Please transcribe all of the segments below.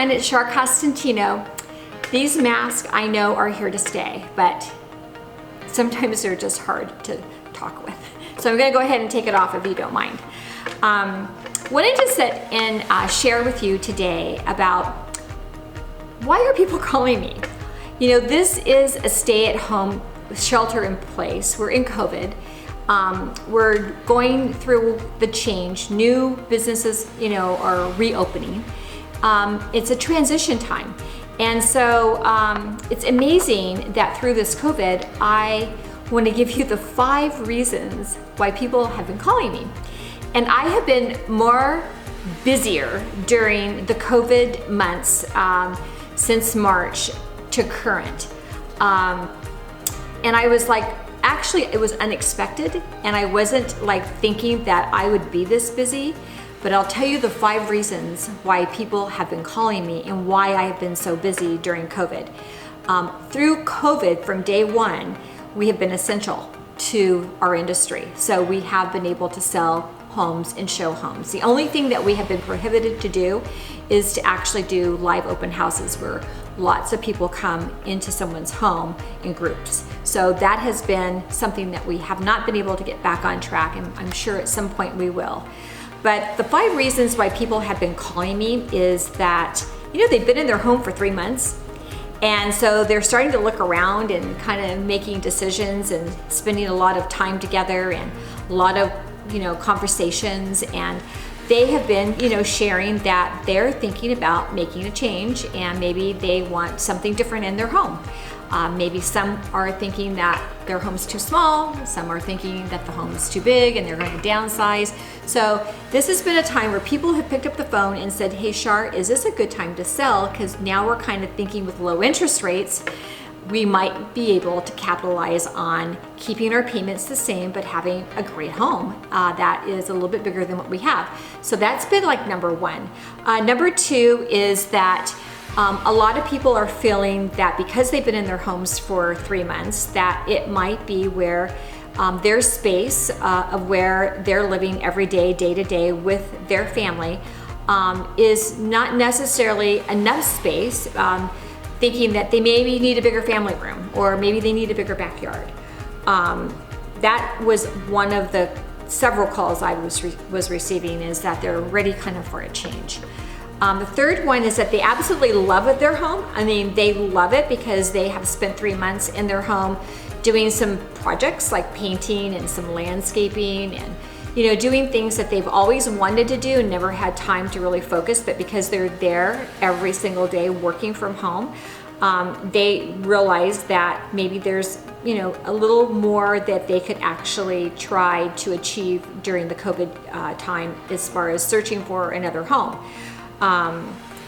everyone, it's Char Costantino. These masks I know are here to stay, but sometimes they're just hard to talk with. So I'm gonna go ahead and take it off if you don't mind. Wanted to sit and share with you today about why are people calling me? You know, this is a stay-at-home shelter in place. We're in COVID. We're going through the change. New businesses, you know, are reopening. It's a transition time. And so it's amazing that through this COVID, I want to give you the 5 reasons why people have been calling me. And I have been busier during the COVID months since March to current. And I was like, actually it was unexpected, and I wasn't like thinking that I would be this busy. But I'll tell you the 5 reasons why people have been calling me and why I have been so busy during COVID. Through COVID, from day one, we have been essential to our industry. So we have been able to sell homes and show homes. The only thing that we have been prohibited to do is to actually do live open houses where lots of people come into someone's home in groups. So that has been something that we have not been able to get back on track, and I'm sure at some point we will. But the 5 reasons why people have been calling me is that, you know, they've been in their home for 3 months. And so they're starting to look around and kind of making decisions and spending a lot of time together and a lot of, you know, conversations. And they have been, you know, sharing that they're thinking about making a change and maybe they want something different in their home. Maybe some are thinking that their home's too small, some are thinking that the home is too big and they're going to downsize. So this has been a time where people have picked up the phone and said, hey Char, is this a good time to sell? Because now we're kind of thinking with low interest rates, we might be able to capitalize on keeping our payments the same, but having a great home that is a little bit bigger than what we have. So that's been like number 1. Number 2 is that a lot of people are feeling that because they've been in their homes for 3 months, that it might be where their space of where they're living every day, day to day with their family is not necessarily enough space, thinking that they maybe need a bigger family room or maybe they need a bigger backyard. That was one of the several calls I was receiving, is that they're ready kind of for a change. The third one is that they absolutely love their home. I mean, they love it because they have spent 3 months in their home doing some projects like painting and some landscaping and, you know, doing things that they've always wanted to do and never had time to really focus, but because they're there every single day working from home, they realize that maybe there's, you know, a little more that they could actually try to achieve during the COVID time as far as searching for another home.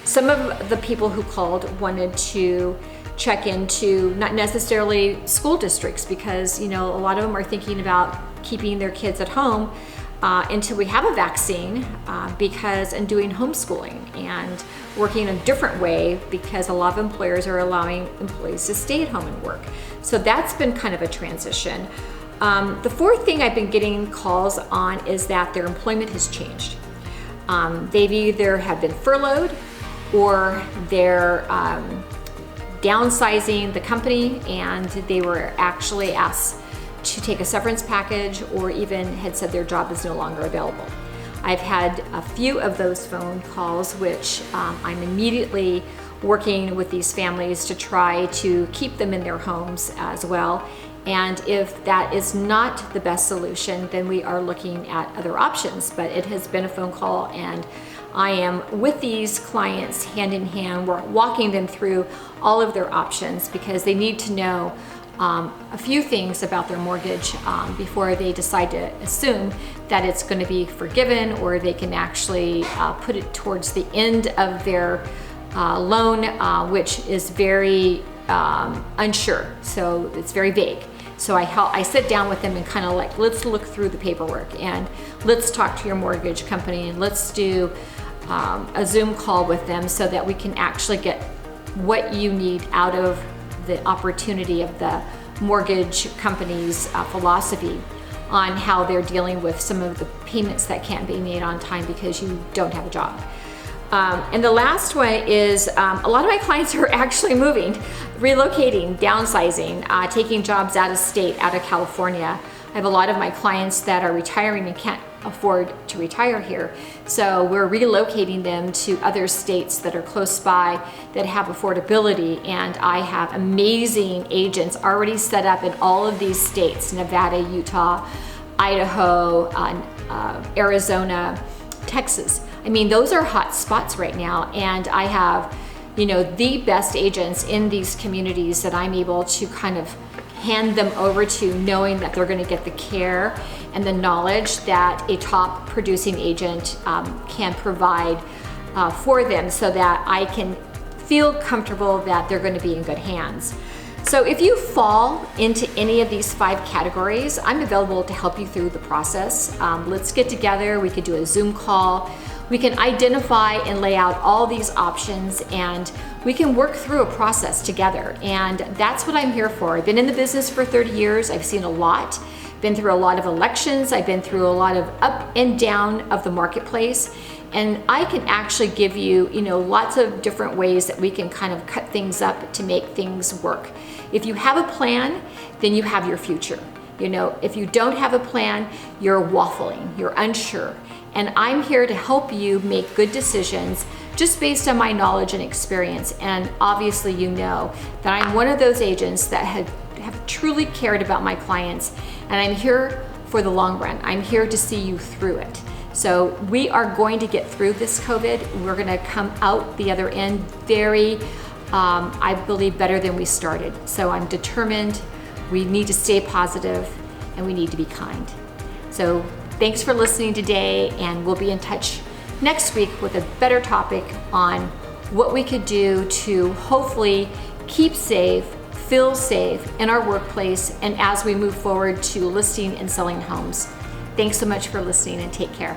Some of the people who called wanted to check into not necessarily school districts because, you know, a lot of them are thinking about keeping their kids at home until we have a vaccine and doing homeschooling and working a different way because a lot of employers are allowing employees to stay at home and work. So that's been kind of a transition. The 4th thing I've been getting calls on is that their employment has changed. They've either have been furloughed or they're downsizing the company and they were actually asked to take a severance package or even had said their job is no longer available. I've had a few of those phone calls, which I'm immediately working with these families to try to keep them in their homes as well. And if that is not the best solution, then we are looking at other options. But it has been a phone call and I am with these clients hand in hand. We're walking them through all of their options because they need to know a few things about their mortgage before they decide to assume that it's going to be forgiven or they can actually put it towards the end of their loan, which is very unsure. So it's very vague. So I sit down with them and kind of like, let's look through the paperwork and let's talk to your mortgage company and let's do a Zoom call with them so that we can actually get what you need out of the opportunity of the mortgage company's philosophy on how they're dealing with some of the payments that can't be made on time because you don't have a job. And the last one is a lot of my clients are actually moving, relocating, downsizing, taking jobs out of state, out of California. I have a lot of my clients that are retiring and can't afford to retire here. So we're relocating them to other states that are close by that have affordability. And I have amazing agents already set up in all of these states: Nevada, Utah, Idaho, Arizona, Texas. I mean, those are hot spots right now. And I have, you know, the best agents in these communities that I'm able to kind of hand them over to, knowing that they're going to get the care and the knowledge that a top producing agent can provide for them, so that I can feel comfortable that they're going to be in good hands. So if you fall into any of these 5 categories, I'm available to help you through the process. Let's get together. We could do a Zoom call. We can identify and lay out all these options, and we can work through a process together. And that's what I'm here for. I've been in the business for 30 years. I've seen a lot, been through a lot of elections. I've been through a lot of up and down of the marketplace. And I can actually give you, you know, lots of different ways that we can kind of cut things up to make things work. If you have a plan, then you have your future. You know, if you don't have a plan, you're waffling, you're unsure. And I'm here to help you make good decisions just based on my knowledge and experience. And obviously, you know that I'm one of those agents that have truly cared about my clients, and I'm here for the long run. I'm here to see you through it. So we are going to get through this COVID. We're gonna come out the other end very, I believe, better than we started. So I'm determined. We need to stay positive, and we need to be kind. So thanks for listening today, and we'll be in touch next week with a better topic on what we could do to hopefully keep safe, feel safe in our workplace, and as we move forward to listing and selling homes. Thanks so much for listening, and take care.